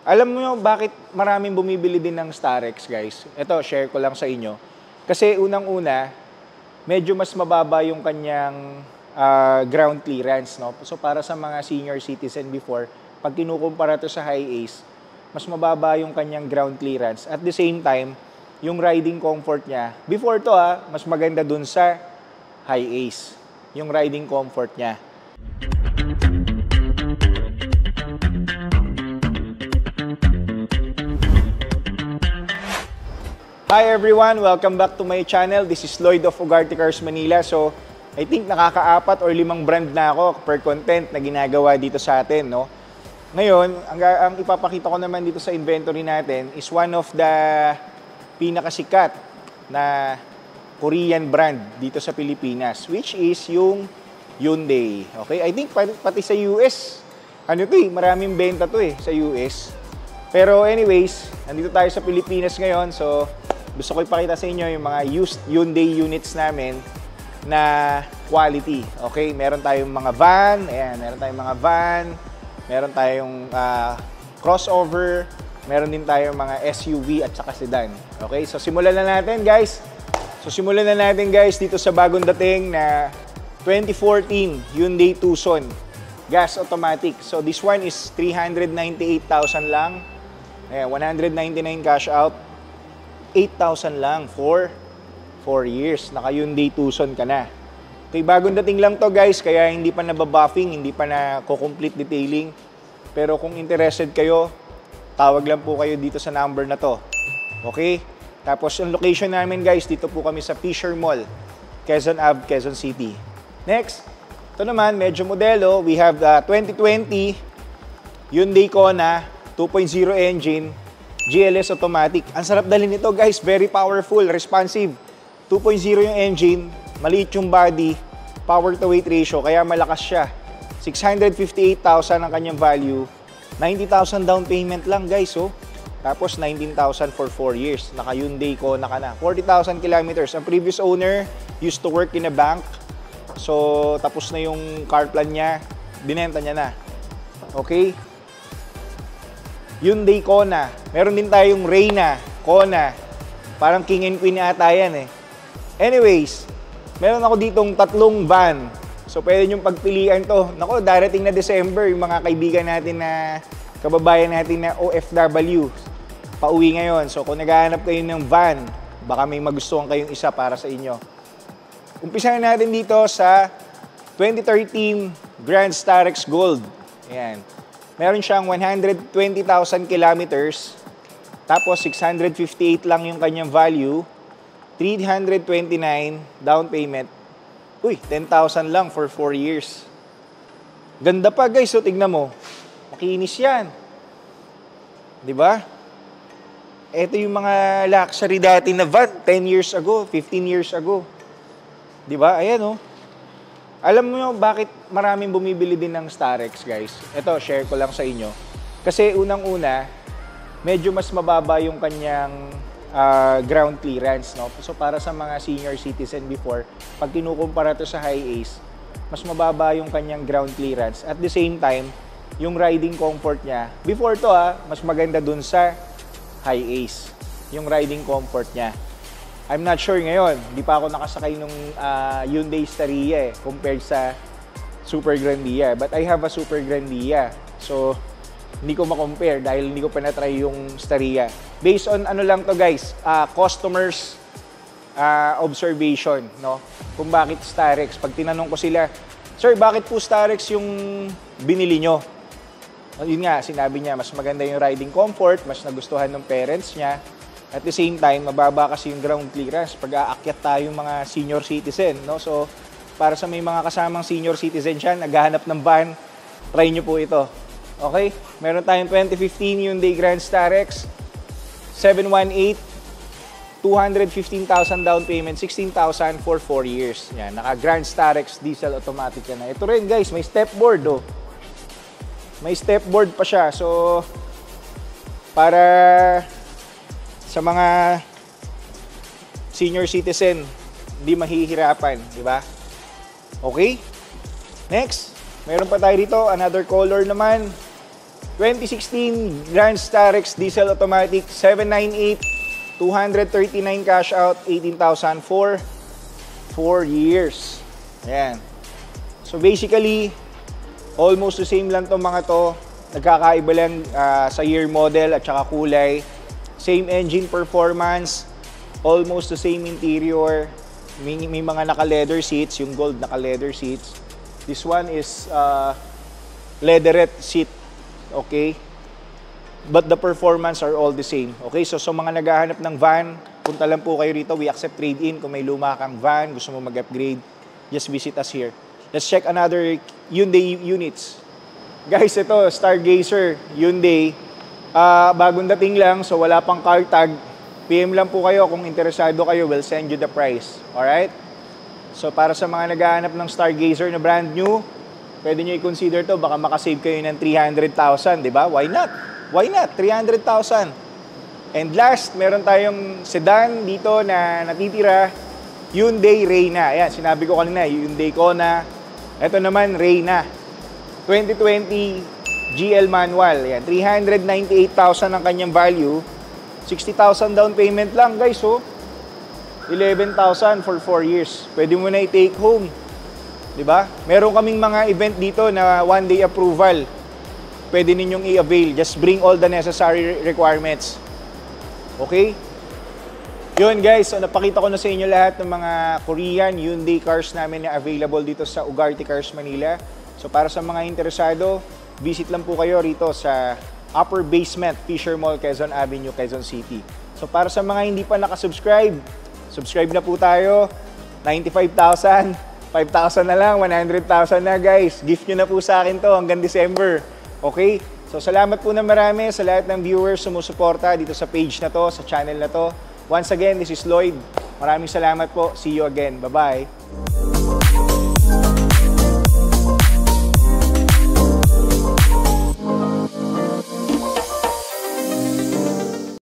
Alam mo bakit maraming bumibili din ng Starex, guys? Ito, share ko lang sa inyo. Kasi unang-una, medyo mas mababa yung kanyang ground clearance, no? So para sa mga senior citizen before, pag kinukumpara to sa high Ace, mas mababa yung kanyang ground clearance. At the same time, yung riding comfort niya, before to mas maganda dun sa high Ace, yung riding comfort niya. Hi everyone! Welcome back to my channel. This is Lloyd of Ugarte Cars Manila. So, I think nakaka-4 or 5 brand na ako per content na ginagawa dito sa atin, no? Ngayon, ang ipapakita ko naman dito sa inventory natin is one of the pinakasikat na Korean brand dito sa Pilipinas, which is yung Hyundai. Okay? I think pati sa US, maraming benta to sa US. Pero anyways, nandito tayo sa Pilipinas ngayon, so gusto ko ipakita sa inyo yung mga used Hyundai units namin na quality. Okay? Meron tayong mga van, ayan, meron tayong mga van, meron tayong crossover, meron din tayong mga SUV at saka sedan. Okay? So simulan na natin, guys. Dito sa bagong dating na 2014 Hyundai Tucson gas automatic. So this one is 398,000 lang. Ayan, 199 cash out. 8,000 lang for 4 years. Naka Hyundai Tucson ka na. Okay, bagong dating lang to, guys, kaya hindi pa nababuffing, hindi pa na complete detailing. Pero kung interested kayo, tawag lang po kayo dito sa number na to. Okay? Tapos yung location namin, guys, dito po kami sa Fisher Mall, Quezon Ave, Quezon City. Next, ito naman, medyo modelo. We have the 2020 Hyundai Kona 2.0 engine, GLS automatic. Ang sarap dalhin nito, guys. Very powerful, responsive. 2.0 yung engine, maliit yung body, power to weight ratio, kaya malakas siya. 658,000 ang kanyang value. 90,000 down payment lang, guys. Oh. Tapos 19,000 for 4 years. Naka Hyundai Kona ka na. 40,000 kilometers. Ang previous owner used to work in a bank. So, tapos na yung car plan niya. Binenta niya na. Okay? Hyundai Kona. Meron din tayong Reyna, Kona. Parang king and queen ata yan Anyways, meron ako ditong 3 van. So, pwede nyo pagpilian to. Nako, darating na December, yung mga kaibigan natin na, kababayan natin na OFW, pauwi ngayon. So, kung naghahanap kayo ng van, baka may magustuhan kayong isa para sa inyo. Umpisahan natin dito sa 2013 Grand Starex Gold. Ayan. Meron siyang 120,000 kilometers. Tapos 658 lang yung kanyang value. 329 down payment. Uy, 10,000 lang for 4 years. Ganda pa, guys. So, tignan mo. Makinis yan. Diba? Ito yung mga luxury dati na van 10 years ago, 15 years ago. Diba? Ayan Alam mo bakit maraming bumibili din ng Starex, guys? Ito, share ko lang sa inyo. Kasi unang-una, medyo mas mababa yung kanyang ground clearance, no? So para sa mga senior citizen before, pag kinukumpara to sa high Ace, mas mababa yung kanyang ground clearance. At the same time, yung riding comfort niya, before to mas maganda dun sa high Ace, yung riding comfort niya. I'm not sure ngayon, hindi pa ako nakasakay nung Hyundai Staria compared sa Super Grandia. But I have a Super Grandia. So, hindi ko ma-compare dahil hindi ko pa na-try yung Staria. Based on ano lang to, guys, customers observation, no? Kung bakit Starex. Pag tinanong ko sila, "Sir, bakit po Starex yung binili nyo?" Yun nga, sinabi niya, mas maganda yung riding comfort, mas nagustuhan ng parents niya. At the same time, mababa kasi yung ground clearance pag aakyat tayong mga senior citizen, no? So, para sa may mga kasamang senior citizen dyan, naghahanap ng van, try nyo po ito. Okay? Meron tayong 2015 Hyundai Grand Starex, 718, 215,000 down payment, 16,000 for 4 years. Yan, naka Grand Starex diesel automatic yan. Ito rin, guys, may stepboard, May stepboard pa siya. So, para sa mga senior citizen, hindi mahihirapan, di ba? Okay? Next, meron pa tayo dito, another color naman. 2016 Grand Starex Diesel Automatic, 798, 239 cash out, 18,000 for 4 years. Ayan. So basically, almost the same lang itong mga to. Nagkakaiba lang sa year model at saka kulay. Same engine performance, almost the same interior. May mga naka-leather seats, yung gold naka-leather seats. This one is leatherette seat, okay? But the performance are all the same, okay? So mga naghahanap ng van, punta lang po kayo rito. We accept trade-in. Kung may luma kang van, gusto mo mag-upgrade, just visit us here. Let's check another Hyundai units. Guys, ito, Stargazer, Hyundai. Bagong dating lang, so wala pang car tag. PM lang po kayo kung interesado kayo, we'll send you the price. Alright? So para sa mga naghahanap ng Stargazer na brand new, pwede nyo i-consider to, baka makasave kayo ng 300,000, di ba? Why not? Why not? 300,000. And last, meron tayong sedan dito na natitira, Hyundai Reyna. Ayan, sinabi ko kanina, Hyundai Kona. Ito naman, Reyna. 2020 GL manual. Ayan, 398,000 ang kanyang value. 60,000 down payment lang, guys, oh. 11,000 for 4 years. Pwede mo na i-take home. 'Di ba? Meron kaming mga event dito na one-day approval. Pwede ninyong i-avail. Just bring all the necessary requirements. Okay? Yun, guys. So, napakita ko na sa inyo lahat ng mga Korean Hyundai cars namin na available dito sa Ugarte Cars Manila. So, para sa mga interesado, visit lang po kayo rito sa upper basement, Fisher Mall, Quezon Avenue, Quezon City. So para sa mga hindi pa nakasubscribe, subscribe na po tayo. 95,000, 5,000 na lang, 100,000 na, guys. Gift nyo na po sa akin to hanggang December. Okay? So salamat po na marami sa lahat ng viewers sumusuporta dito sa page na to, sa channel na to. Once again, this is Lloyd. Maraming salamat po. See you again. Bye-bye.